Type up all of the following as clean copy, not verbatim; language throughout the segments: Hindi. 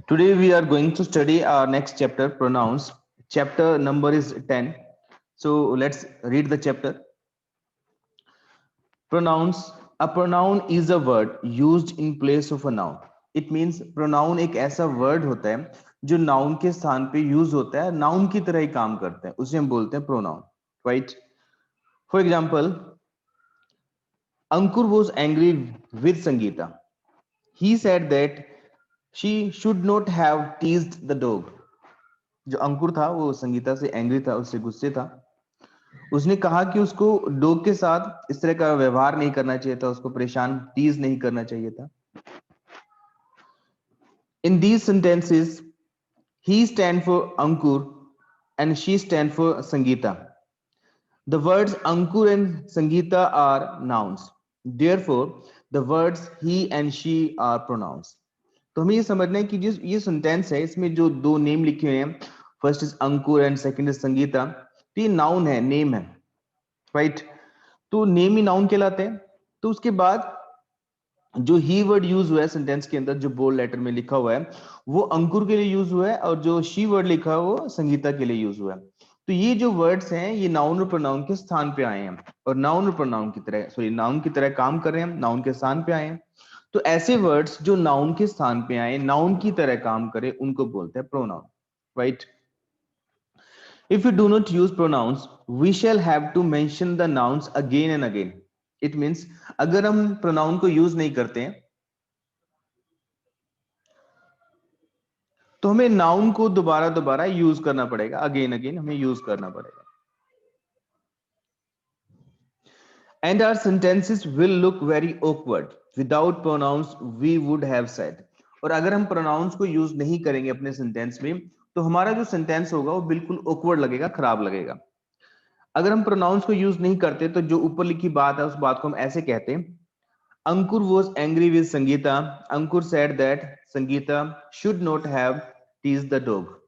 Today we are going to study our next chapter, pronouns. Chapter number is 10. So let's read the chapter. Pronouns. A pronoun is a word used in place of a noun. It means pronoun एक ऐसा word होता है जो noun के स्थान पे use होता है, noun की तरह ही काम करता है, उसे हम बोलते हैं pronoun. Right? For example, Ankur was angry with Sangeeta. He said that she should not have teased the dog. जो अंकुर था वो संगीता से एंग्री था, उससे गुस्से था. उसने कहा कि उसको डॉग के साथ इस तरह का व्यवहार नहीं करना चाहिए था, उसको परेशान टीज नहीं करना चाहिए था. In these sentences he stand for Ankur and she stand for Sangeeta. The words Ankur and Sangeeta are nouns. Therefore, the words he and she are pronouns. तो हमें ये समझना है कि जिस ये सेंटेंस है इसमें जो दो नेम लिखे हुए हैं, first is Ankur and second is Sangeeta, तो ये नाउन है, नेम है. राइट? तो नेम ही नाउन कहलाते हैं. तो उसके बाद जो ही वर्ड यूज हुआ है सेंटेंस के अंदर, जो बोल्ड लेटर में लिखा हुआ है, वो अंकुर के लिए यूज हुआ है, और जो शी वर्ड लिखा है वो संगीता के लिए यूज हुआ है. तो ये जो वर्ड्स हैं ये नाउन और प्रोनाउन के स्थान पे आए हैं, और नाउन और प्रोनाउन की तरह, सॉरी, नाउन की तरह काम कर रहे हैं, नाउन के स्थान पे आए हैं. तो ऐसे वर्ड्स जो नाउन के स्थान पे आए, नाउन की तरह काम करे, उनको बोलते हैं pronoun. Right? If we do not use pronouns, we shall have to mention the nouns again and again. It means अगर हम pronoun को use नहीं करते हैं तो हमें noun को दोबारा दोबारा use करना पड़ेगा, again again हमें use करना पड़ेगा. And our sentences will look very awkward. Without pronouns, we would have said. और अगर हम pronouns को use नहीं करेंगे अपने sentence में, तो हमारा जो sentence होगा वो बिल्कुल awkward लगेगा, खराब लगेगा. अगर हम प्रोनाउंस को यूज नहीं करते तो जो ऊपर लिखी बात है उस बात को हम ऐसे कहते हैं, Ankur was angry with Sangeeta. Ankur said that Sangeeta should not have tease the dog.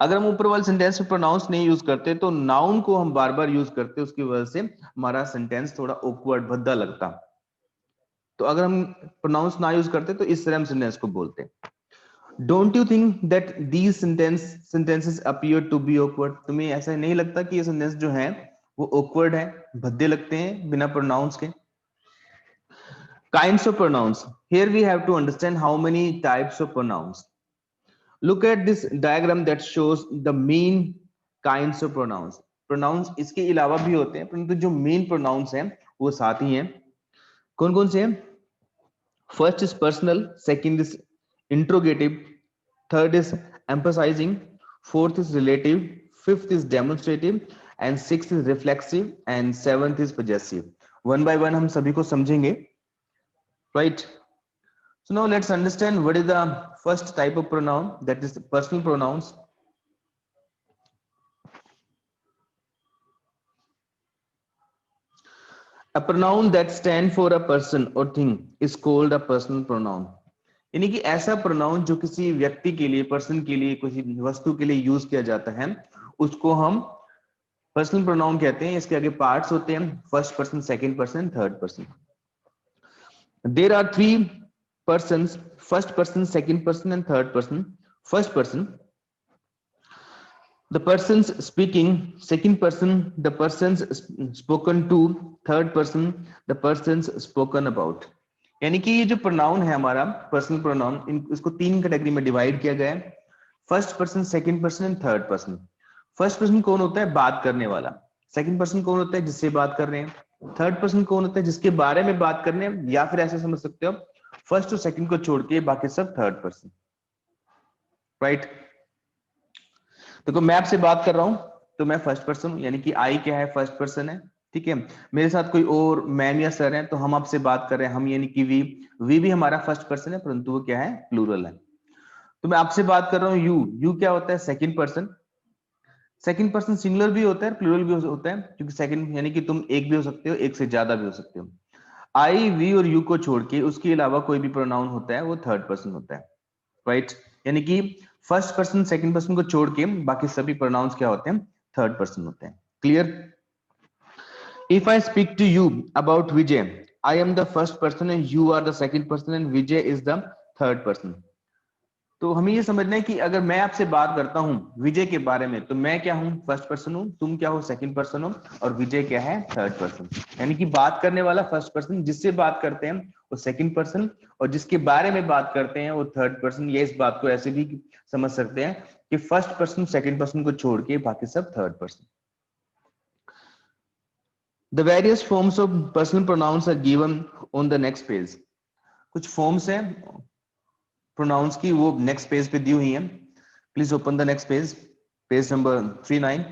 अगर हम ऊपर वाले सेंटेंस में प्रोनाउंस नहीं यूज करते तो नाउन को हम बार बार यूज करते, उसकी वजह से हमारा सेंटेंस थोड़ा ऑकवर्ड, भद्दा लगता. तो अगर हम प्रोनाउंस ना यूज करते तो इस तरह हम सेंटेंस को बोलते. Don't you think that these sentences appear to be awkward? तुम्हें ऐसा नहीं लगता कि ये सेंटेंस जो है वो ऑकवर्ड है, भद्दे लगते हैं बिना प्रोनाउंस के? Kinds of pronouns. Here we have to understand how many types of pronouns. Look at this diagram that shows the main kinds of pronouns. Pronouns इसके अलावा भी होते हैं, परंतु जो main pronouns हैं वो साथ ही हैं. कौन कौन से हैं? First is personal, second is interrogative, third is emphasizing, fourth is relative, fifth is demonstrative, and sixth is reflexive, and seventh is possessive. One by one हम सभी को समझेंगे. Right? So now let's understand what is the first type of pronoun, that is personal pronouns. A pronoun that stand for a person or thing is called a personal pronoun. यानी कि ऐसा प्रोनाउन जो किसी व्यक्ति के लिए, पर्सन के लिए, किसी वस्तु के लिए यूज किया जाता है, उसको हम पर्सनल प्रोनाउन कहते हैं. इसके आगे पार्ट्स होते हैं, first person, second person, third person. There are three persons: first person, second person, and third person. First person, the person's speaking; second person, the person's spoken to; third person, the person's spoken about. यानी कि ये जो प्रोनाउन है हमारा पर्सनल प्रोनाउन, इसको तीन कैटेगरी में डिवाइड किया गया है: first person, second person and third person. First person कौन होता है? बात करने वाला. सेकंड पर्सन कौन होता है? जिससे बात कर रहे हैं. थर्ड पर्सन कौन होता है? जिसके बारे में बात करने हैं, या फिर ऐसे समझ सकते हो, फर्स्ट और सेकंड को छोड़ के बाकी सब थर्ड पर्सन. राइट? देखो मैं आपसे बात कर रहा हूं तो मैं फर्स्ट पर्सन हूं, यानी कि आई क्या है? फर्स्ट पर्सन है. ठीक है? मेरे साथ कोई और मैम या सर है तो हम आपसे बात कर रहे हैं, हम यानी कि वी भी हमारा फर्स्ट पर्सन है, परंतु वो क्या है? प्लूरल है. तो मैं आपसे बात कर रहा हूं, यू क्या होता है? Second person. Second person singular भी होता है, प्लूरल भी होता है, क्योंकि सेकंड यानी कि तुम एक भी हो सकते हो, एक से ज्यादा भी हो सकते हो. आई, वी और यू को छोड़ के उसके अलावा कोई भी प्रोनाउन होता है वो थर्ड पर्सन होता है. राइट? यानी कि फर्स्ट पर्सन, सेकंड पर्सन को छोड़ के बाकी सभी प्रोनाउंस क्या होते हैं? थर्ड पर्सन होते हैं. Clear? If I speak to you about Vijay, I am the first person and you are the second person and Vijay is the third person. तो हमें ये समझना है कि अगर मैं आपसे बात करता हूं विजय के बारे में, तो मैं क्या हूं, फर्स्ट पर्सन हूं, तुम क्या हो, सेकंड पर्सन हो, और विजय क्या है, थर्ड पर्सन। यानी कि बात करने वाला फर्स्ट पर्सन, जिससे बात करते हैं वो सेकंड पर्सन, और जिसके बारे में बात करते हैं वो थर्ड पर्सन। ये इस बात को ऐसे भी समझ सकते हैं कि फर्स्ट पर्सन सेकंड पर्सन को छोड़ के बाकी सब third person. The various forms of personal pronouns are given on the next page. कुछ फॉर्म्स हैं प्रोनाउंस की, वो नेक्स्ट पेज पे दी हुई है। Please open the next page, page number 39।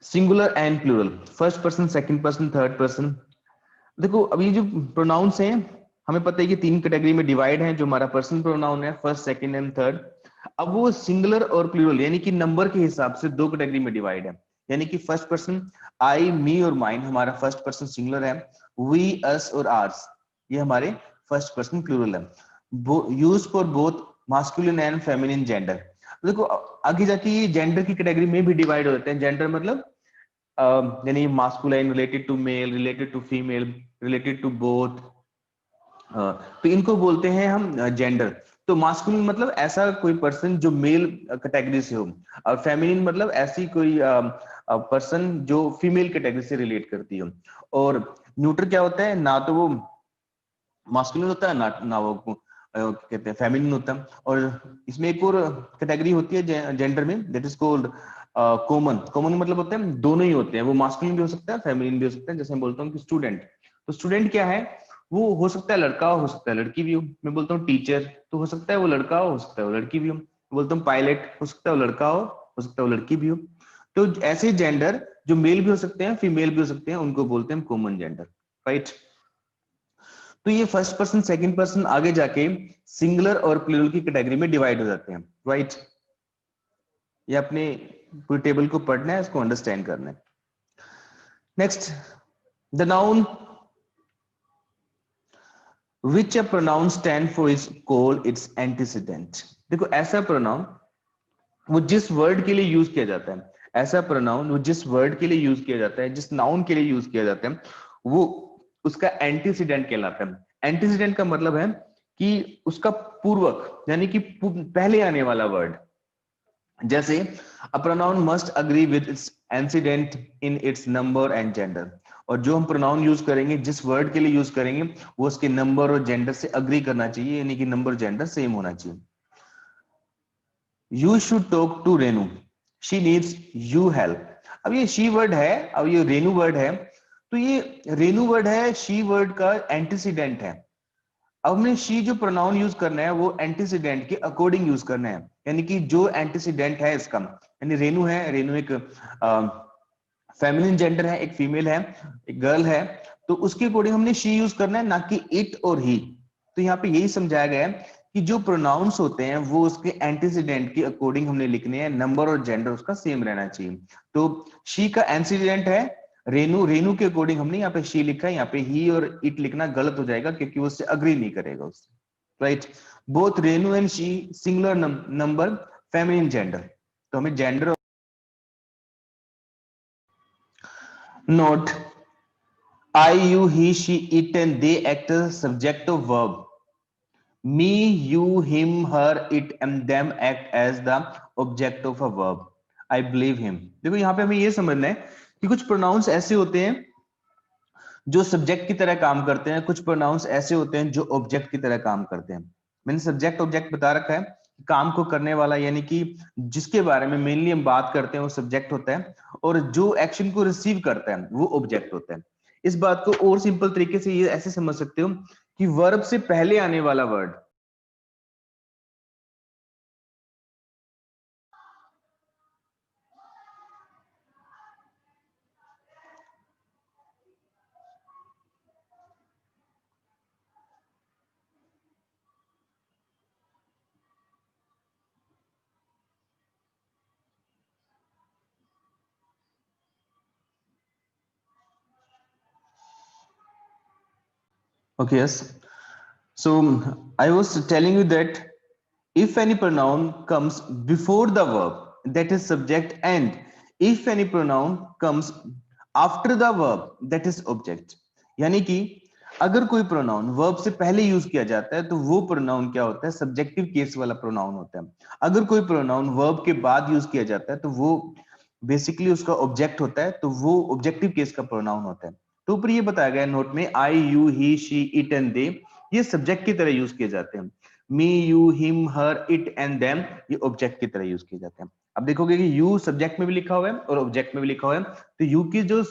Singular and plural, first person, second person, third person. देखो अब ये जो प्रोनाउंस हैं, हमें पता है कि तीन कैटेगरी में डिवाइड है। जो हमारा पर्सनल प्रोनाउन है, फर्स्ट, सेकंड एंड थर्ड। अब वो सिंगुलर और प्लूरल यानी कि नंबर के हिसाब से दो कैटेगरी में डिवाइड है। यानी कि फर्स्ट पर्सन, आई, मी और माइन, हमारा फर्स्ट पर्सन सिंगुलर है। वी, अस और आर्स, ये हमारे फर्स्ट पर्सन प्लूरल है। Use for both masculine and feminine gender. देखो आगे जाके ये जेंडर की कैटेगरी में भी डिवाइड हो जाते हैं। जेंडर मतलब यानी masculine related to male, related to female, related to both, तो इनको बोलते हैं हम जेंडर। तो मास्कुलिन मतलब ऐसा कोई पर्सन जो मेल कैटेगरी से हो, और फेमिनिन मतलब ऐसी कोई पर्सन जो फीमेल कैटेगरी से रिलेट करती हो। और न्यूट्रल क्या होता है, ना तो वो मास्कुलिन होता है ना वो कहते हैं फेमिनिन होता है। और इसमें एक और कैटेगरी होती है जेंडर में, that is called common. Common मतलब होता है दोनों ही होते हैं, वो मास्कुलिन भी हो सकता है, फेमिनिन भी हो सकता है। जैसे मैं बोलता हूँ कि स्टूडेंट, तो स्टूडेंट क्या है, वो हो सकता है लड़का हो सकता है लड़की भी हो। मैं बोलता हूँ टीचर, तो हो सकता है वो लड़का हो सकता है वो लड़की भी हो। मैं बोलता हूँ पायलट, हो सकता है वो लड़का हो सकता है वो लड़की भी हो। तो ऐसे जेंडर जो मेल भी हो सकते हैं, फीमेल भी हो सकते हैं, उनको बोलते हैं कॉमन जेंडर, राइट। तो ये फर्स्ट पर्सन सेकंड पर्सन आगे जाके सिंगुलर और प्लूरल की कैटेगरी में डिवाइड हो जाते हैं, राइट। ये अपने पूरी टेबल को पढ़ना है, इसको अंडरस्टैंड करना है। Next, the noun which a pronoun stand for is called its antecedent। देखो ऐसा प्रोनाउन वो जिस वर्ड के लिए यूज किया जाता है, ऐसा प्रोनाउन वो जिस वर्ड के लिए यूज किया जाता है, जिस नाउन के लिए यूज किया जाता है, वो उसका एंटीसीडेंट कहलाता है। एंटीसीडेंट का मतलब है कि उसका पूर्वक, यानी कि पहले आने वाला वर्ड। जैसे a pronoun must agree with its antecedent in its number and gender. और जो हम प्रोनाउन यूज करेंगे, जिस वर्ड के लिए यूज करेंगे, वो उसके नंबर और जेंडर से अग्री करना चाहिए, यानी कि नंबर जेंडर सेम होना चाहिए। You should talk to Renu, she needs you help. अब ये शी वर्ड है, अब ये रेनू वर्ड है, तो ये रेनू वर्ड है, शी वर्ड का एंटीसीडेंट है। अब हमें शी जो प्रोनाउन यूज करना है वो एंटीसीडेंट के अकॉर्डिंग यूज करना है, यानी कि जो एंटीसीडेंट है इसका, यानी रेनू है, रेनू एक फेमिनिन जेंडर है, एक फीमेल है, एक गर्ल है, तो उसके अकॉर्डिंग हमने शी यूज करना है, ना कि इट और ही। तो यहाँ पे यही समझाया गया है कि जो प्रोनाउंस होते हैं वो उसके एंटीसीडेंट के अकॉर्डिंग हमने लिखने हैं, नंबर और जेंडर उसका सेम रहना चाहिए। तो शी का एंटीसीडेंट है रेनू, रेनू के अकॉर्डिंग हमने यहाँ पे शी लिखा है, यहाँ पे ही और इट लिखना गलत हो जाएगा क्योंकि वो उससे अग्री नहीं करेगा उससे, right. Both Renu and she singular number, feminine gender. तो हमें gender note I, you, he, she, it and they act as subject of verb. Me, you, him, her, it and them act as the object of a verb. I believe him। देखो यहाँ पे हमें ये समझना है कि कुछ प्रोनाउंस ऐसे होते हैं जो सब्जेक्ट की तरह काम करते हैं, कुछ प्रोनाउंस ऐसे होते हैं जो ऑब्जेक्ट की तरह काम करते हैं। मैंने सब्जेक्ट ऑब्जेक्ट बता रखा है, काम को करने वाला यानी कि जिसके बारे में मेनली हम बात करते हैं वो सब्जेक्ट होता है, और जो एक्शन को रिसीव करता है वो ऑब्जेक्ट होता है। इस बात को और सिंपल तरीके से ये ऐसे समझ सकते हो कि वर्ब से पहले आने वाला word, okay, yes. So I was telling you that if any pronoun comes before the verb, that is subject, and if any pronoun comes after the verb, that is object। यानी कि अगर कोई प्रोनाउन वर्ब से पहले यूज किया जाता है तो वो प्रोनाउन क्या होता है, सब्जेक्टिव केस वाला प्रोनाउन होता है। अगर कोई प्रोनाउन वर्ब के बाद यूज किया जाता है तो वो बेसिकली उसका ऑब्जेक्ट होता है, तो वो ऑब्जेक्टिव केस का प्रोनाउन होता है। तो ऊपर ये बताया गया नोट में, I, you, he, she, it and they ये सब्जेक्ट की तरह यूज किए जाते हैं। Me, you, him, her, it and them ये ऑब्जेक्ट की तरह यूज किए जाते हैं। अब देखोगे कि यू सब्जेक्ट में भी लिखा हुआ है और ऑब्जेक्ट में भी लिखा हुआ है, तो यू की जो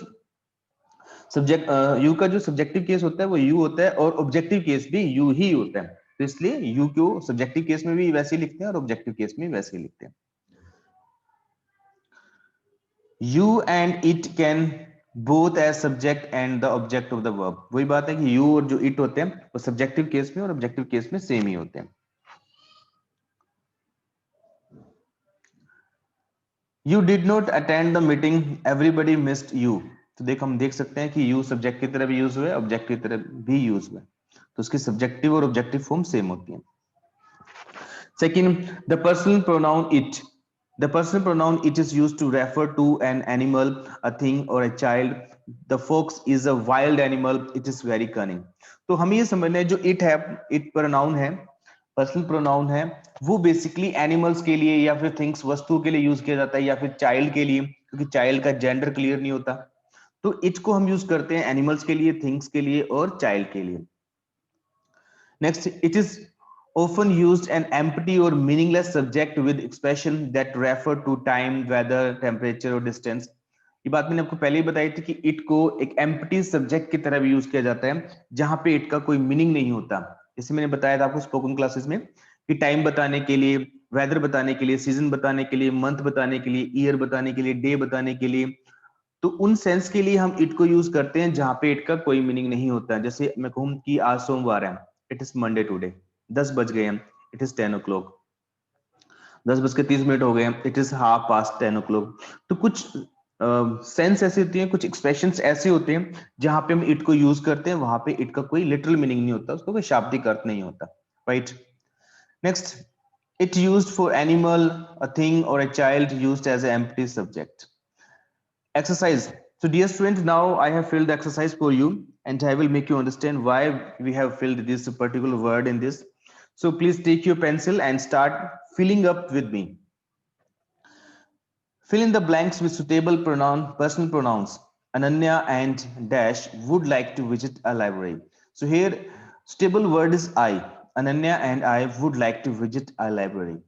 सब्जेक्ट यू का जो सब्जेक्टिव केस होता है वो यू होता है और ऑब्जेक्टिव केस भी यू ही होता है। तो इसलिए यू को सब्जेक्टिव केस में भी वैसे ही लिखते हैं और ऑब्जेक्टिव केस में वैसे ही लिखते हैं। You and it can both as subject and the object of the verb. वही बात है कि यू और जो इट होते हैं वो सब्जेक्टिव केस में और ऑब्जेक्टिव केस में सेम ही होते हैं। You did not attend the meeting, everybody missed you. तो देख हम देख सकते हैं कि यू सब्जेक्ट की तरह भी यूज हुआ है, ऑब्जेक्ट की तरह भी यूज हुआ है, तो उसकी सब्जेक्टिव और ऑब्जेक्टिव फॉर्म सेम होती है। Second, the personal pronoun it. The personal pronoun it is used to refer to an animal, a thing, or a child. The fox is a wild animal. It is very cunning. तो हमें ये समझना है जो it है, it pronoun है, पर्सनल प्रोनाउन है, वो बेसिकली एनिमल्स के लिए या फिर थिंग्स वस्तुओं के लिए यूज किया जाता है, या फिर चाइल्ड के लिए, क्योंकि चाइल्ड का जेंडर क्लियर नहीं होता। तो इट को हम यूज करते हैं एनिमल्स के लिए, थिंग्स के लिए और चाइल्ड के लिए। Next, it is often used an empty or meaningless subject with expression that refer to time, weather, temperature or distance. ये बात मैंने आपको पहले ही बताई थी कि इट को एक एम्प्टी सब्जेक्ट की तरह भी यूज किया जाता है जहां पे इट का कोई मीनिंग नहीं होता। जैसे मैंने बताया था आपको स्पोकन क्लासेस में कि टाइम बताने के लिए, वेदर बताने के लिए, सीजन बताने के लिए, मंथ बताने के लिए, ईयर बताने के लिए, डे बताने के लिए, तो उन सेंस के लिए हम इट को यूज करते हैं जहां पे इट का कोई मीनिंग नहीं होता है। जैसे मैं कहूं कि आज सोमवार है, इट इज मंडे टुडे, 10 बज गए हैं, इट इज 10 o'clock, 10 बज के 30 मिनट हो गए हैं, it is half past 10 o'clock। तो कुछ सेंस ऐसी होती है, कुछ एक्सप्रेशंस ऐसे होते हैं जहां पे हम इट को यूज करते हैं, वहां पे इट का कोई लिटरल मीनिंग नहीं होता, उसका कोई शाब्दिक अर्थ नहीं होता, right. Next, it used for animal, a thing or a child used as an empty subject. Exercise. So dear students, now I have filled the exercise for you and I will make you understand why we have filled this particular word in this. So please take your pencil and start filling up with me. Fill in the blanks with suitable personal pronouns. Ananya and Dash would like to visit a library. So here, suitable word is I. Ananya and I would like to visit a library.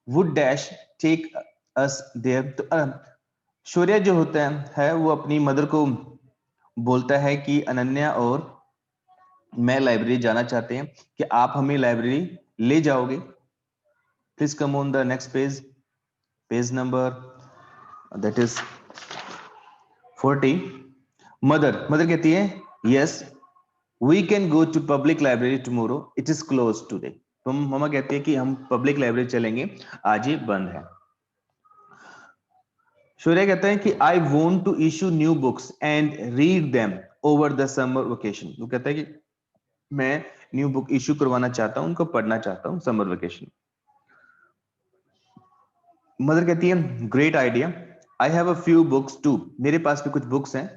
Would Dash take us there? तो शौर्य जो होता है वो अपनी मदर को बोलता है कि अनन्या और मैं लाइब्रेरी जाना चाहते हैं, कि आप हमें लाइब्रेरी ले जाओगे। Please come on the next page, page number that is 40। Mother mother कहती है yes we can go to public library tomorrow, it is close today. तो मम्मा कहती है कि हम पब्लिक लाइब्रेरी चलेंगे, आज ही बंद है। शौर्य कहता है कि I want to issue new books and read them over the summer vacation. वो कहता है कि मैं न्यू बुक इशू करवाना चाहता हूं, उनको पढ़ना चाहता हूं समर वेकेशन। मदर कहती है great idea, I have a few books too, मेरे पास भी कुछ बुक्स हैं।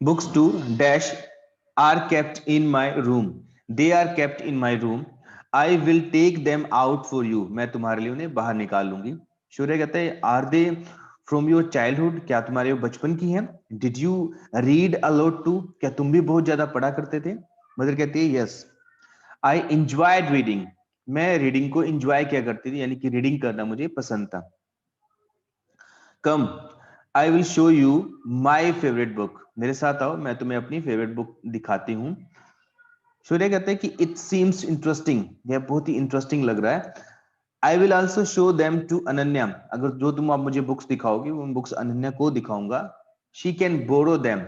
Books too dash are kept in my room, they are kept in my room, I will take them out for you, मैं तुम्हारे लिए उन्हें बाहर निकाल लूंगी। सूर्य कहते हैं are they from your childhood, क्या तुम्हारे बचपन की हैं। Did you read a lot too, क्या तुम भी बहुत ज्यादा पढ़ा करते थे। मदर कहती है यस आई इंजॉयड रीडिंग, मैं रीडिंग को इंजॉय किया करती थी, यानी कि रीडिंग करना मुझे पसंद था। Come I will show you my favourite book, मेरे साथ आओ मैं तुम्हें अपनी फेवरेट बुक दिखाती हूँ। सूर्य कहते हैं कि इट सीम्स इंटरेस्टिंग, यह बहुत ही इंटरेस्टिंग लग रहा है। I will also show them to Ananya, अगर जो तुम आप मुझे बुक्स दिखाओगी वो बुक्स अनन्या को दिखाऊंगा। She can borrow them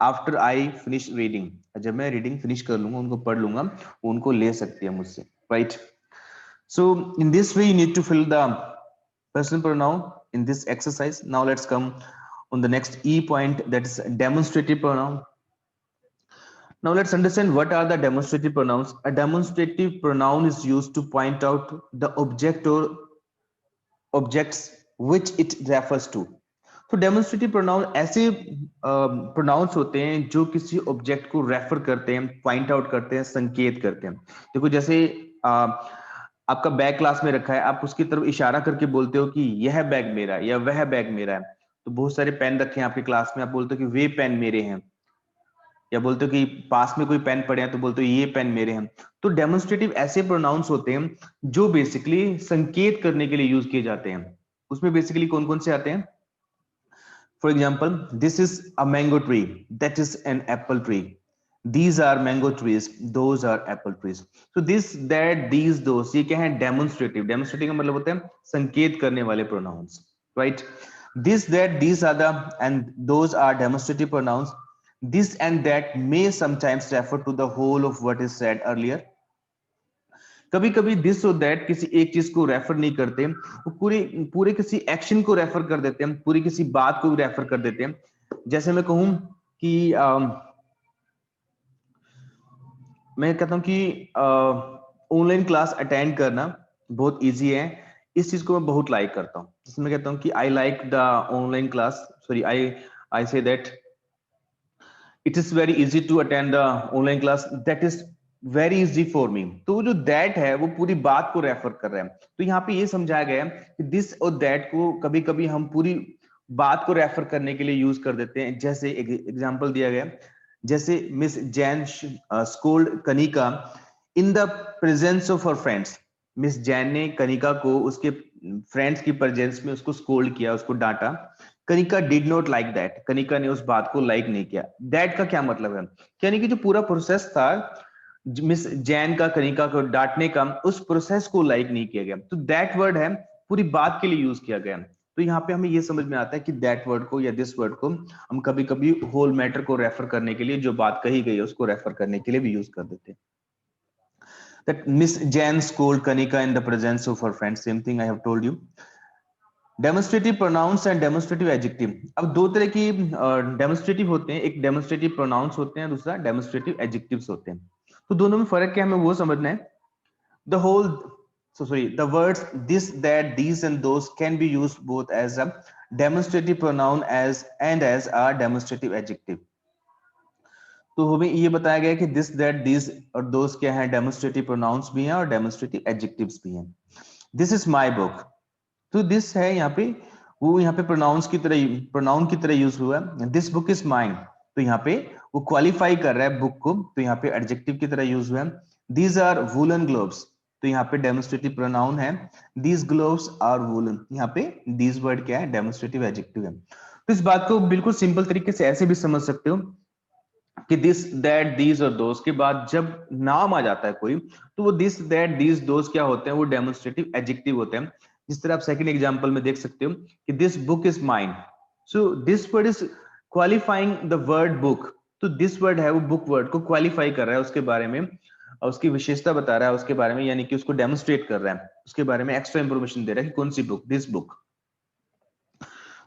after I finish reading, जब मैं रीडिंग फिनिश कर लूंगा, उनको पढ़ लूंगा, वो उनको ले सकती है मुझसे, right. So in this way you need to fill the personal pronoun in this exercise. Now let's come on the next E point, that is demonstrative pronoun. Now let's understand what are the demonstrative pronouns. A demonstrative pronoun is used to point out the object or objects which it refers to। तो डेमोन्स्ट्रेटिव प्रोनाउन ऐसे प्रोनाउंस होते हैं जो किसी ऑब्जेक्ट को रेफर करते हैं, पॉइंट आउट करते हैं, संकेत करते हैं। देखो जैसे आपका बैग क्लास में रखा है, आप उसकी तरफ इशारा करके बोलते हो कि यह बैग मेरा है या वह बैग मेरा है। तो बहुत सारे पेन रखे हैं आपकी क्लास में, आप बोलते हो कि वे पेन मेरे हैं, या बोलते हो कि पास में कोई पेन पड़े हैं तो बोलते हो ये पेन मेरे हैं। तो डेमोन्स्ट्रेटिव ऐसे प्रोनाउंस होते हैं जो बेसिकली संकेत करने के लिए यूज किए जाते हैं। उसमें बेसिकली कौन कौन से आते हैं? For example, this is a mango tree, that is an apple tree, these are mango trees, those are apple trees। so this that these those ये क्या है? डेमोन्स्ट्रेटिव। डेमोन्स्ट्रेटिव का मतलब होता है संकेत करने वाले pronouns, right? this that these are the and those are demonstrative pronouns। this and that may sometimes refer to the whole of what is said earlier। कभी कभी दिस और दैट किसी एक चीज को रेफर नहीं करते, वो पूरे पूरे किसी एक्शन को रेफर कर देते हैं, पूरी किसी बात को भी रेफर कर देते हैं। जैसे मैं कहूं कि मैं कहता हूं कि ऑनलाइन क्लास अटेंड करना बहुत इजी है, इस चीज को मैं बहुत लाइक करता हूं। जिसमें मैं कहता हूं कि I like the online class, sorry I say that it is very easy to attend the online class, that is very easy for me. तो वो जो दैट है वो पूरी बात को रेफर कर रहे हैं। तो यहाँ पे ये समझाया गया है कि दिस और दैट को कभी कभी हम पूरी बात को रेफर करने के लिए यूज कर देते हैं। जैसे एक एग्जाम्पल दिया गया, जैसे miss Jain scold Kanika in the presence of her friends. Miss Jain ने कनिका को उसके फ्रेंड्स की प्रेजेंस में उसको स्कोल्ड किया, उसको डांटा। Kanika did not like that, Kanika ने उस बात को लाइक नहीं किया। दैट का क्या मतलब है? यानी कि जो पूरा प्रोसेस था मिस जैन का कनिका को डांटने का, उस प्रोसेस को लाइक नहीं किया गया। तो दैट वर्ड है पूरी बात के लिए यूज किया गया। तो यहाँ पे हमें ये समझ में आता है कि दैट वर्ड को या दिस वर्ड को हम कभी कभी होल मैटर को रेफर करने के लिए, जो बात कही गई है उसको रेफर करने के लिए भी यूज कर देते हैं। That Miss Jan scolded Kanika in the presence of her friends, same thing I have told you। Demonstrative pronouns and demonstrative adjective. अब दो तरह की डेमोन्स्ट्रेटिव होते हैं, एक डेमोन्स्ट्रेटिव प्रोनाउंस होते हैं, दूसरा डेमोन्स्ट्रेटिव एडजेक्टिव्स होते हैं। तो दोनों में फर्क क्या है हमें वो समझना है। The whole the words this that these and those can be used both as a demonstrative pronoun as a demonstrative adjective। तो हमें ये बताया गया कि दिस दैट दिस और दोस क्या है? डेमोन्स्ट्रेटिव प्रोनाउंस भी हैं और डेमोन्स्ट्रेटिव एडजेक्टिव्स भी हैं। दिस इज माय बुक, तो दिस है यहाँ पे, वो यहाँ पे प्रोनाउन की तरह यूज हुआ है। दिस बुक इज माइन, तो यहाँ पे वो क्वालिफाई कर रहा है बुक को, तो यहाँ पे एडजेक्टिव की तरह यूज हुआ है। दीज आर वूलन ग्लोव्स, तो यहाँ पे डेमोन्स्ट्रेटिव प्रोनाउन है। दीज ग्लोव्स आर वूलन, यहाँ पे दीज वर्ड क्या है? डेमोन्स्ट्रेटिव एडजेक्टिव है। तो इस बात को बिल्कुल सिंपल तरीके से ऐसे भी समझ सकते हो कि दिस दैट दीज और दोस के बाद जब नाम आ जाता है कोई, तो वो दिस दैट दीज दोस क्या होते हैं? वो डेमोन्स्ट्रेटिव एडजेक्टिव होते हैं। जिस तरह आप सेकंड एग्जांपल में देख सकते हो कि this book is mine, so this word is qualifying the word book. तो दिस वर्ड है वो बुक वर्ड को क्वालिफाई कर रहा है, उसके बारे में और उसकी विशेषता बता रहा है उसके बारे में, यानी कि उसको डेमोन्स्ट्रेट कर रहा है, उसके बारे में एक्स्ट्रा इंफॉर्मेशन दे रहा है कि कौन सी बुक? This book.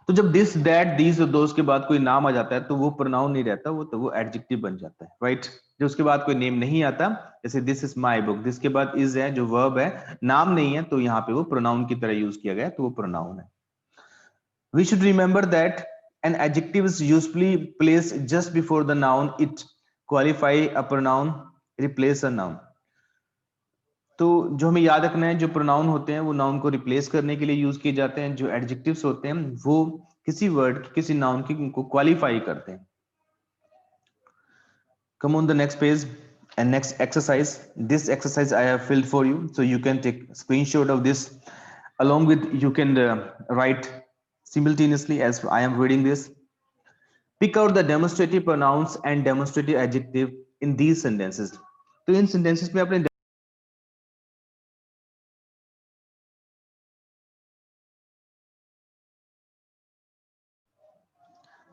तो जब दिस दैट दीज और दोस के बाद कोई नाम आ जाता है तो वो प्रोनाउन नहीं रहता, वो तो वो एडजेक्टिव बन जाता है, राइट? जो उसके बाद कोई नेम नहीं आता, जैसे this is my book, this के बाद इज है जो वर्ब है, नाम नहीं है, तो यहाँ पे वो प्रोनाउन की तरह यूज किया गया, तो वो प्रोनाउन है। We should remember that an adjective is usually placed just before the noun, it qualify a pronoun, replace a noun। तो जो हमें याद रखना है, जो प्रोनाउन होते हैं वो नाउन को रिप्लेस करने के लिए यूज किए जाते हैं, जो एडजेक्टिव्स होते हैं वो किसी वर्ड की, किसी नाउन की को क्वालिफाई करते हैं। Come on the next page and next exercise। This exercise I have filled for you, so you can take screenshot of this, along with you can write simultaneously as I am reading this। Pick out the demonstrative pronouns and demonstrative adjective in these sentences। तो इन sentences में अपने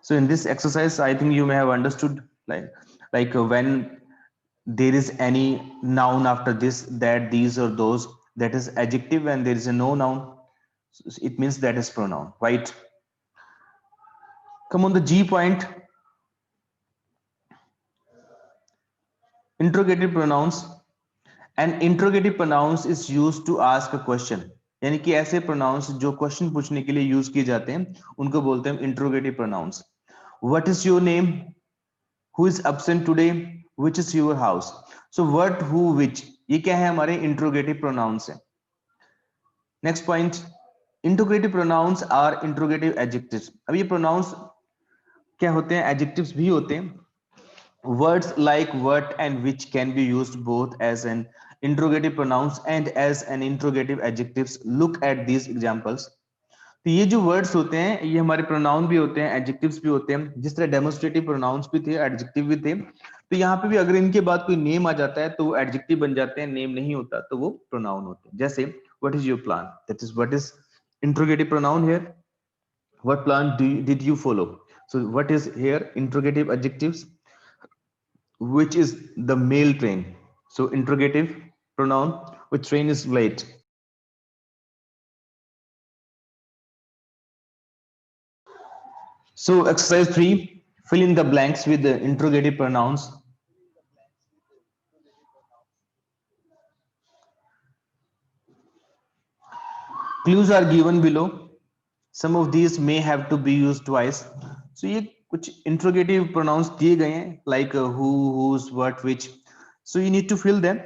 so in this exercise I think you may have understood, when there is any noun after this that these or those, that is adjective, and there is a no noun, it means that is pronoun, right? Come on the G point, interrogative pronouns। An interrogative pronouns is used to ask a question। यानी कि ऐसे प्रोनाउंस जो क्वेश्चन पूछने के लिए यूज किए जाते हैं उनको बोलते हैं interrogative pronouns. What is your name, who is absent today, which is your house. So what, who, which, ये क्या है, हमारे इंट्रोगेटिव प्रोनाउंस है। Next point, interrogative pronouns are interrogative adjectives. अब ये प्रोनाउंस क्या होते हैं, एडजेक्टिव्स भी होते हैं। Words like what and which can be used both as an interrogative pronouns and as an interrogative adjectives. Look at these examples. तो ये जो वर्ड्स होते हैं ये हमारे प्रोनाउन भी होते हैं, एडजेक्टिव्स भी होते हैं। जिस तरह डेमोस्ट्रेटिव प्रोनाउंस भी थे, एडजेक्टिव भी थे, तो यहाँ पे भी अगर इनके बाद कोई नेम आ जाता है तो वो एडजेक्टिव बन जाते हैं, नेम नहीं होता तो वो प्रोनाउन होते हैं। जैसे what is your plan, that is what is interrogative pronoun here. What plan did you follow, so what is here interrogative adjectives. Which is the mail train, so interrogative pronoun, which train is late. So exercise 3, fill in the blanks with the interrogative pronouns. Clues are given below. Some of these may have to be used twice. So ये कुछ interrogative pronouns दिए गए हैं, like who, whose, what, which. So you need to fill them.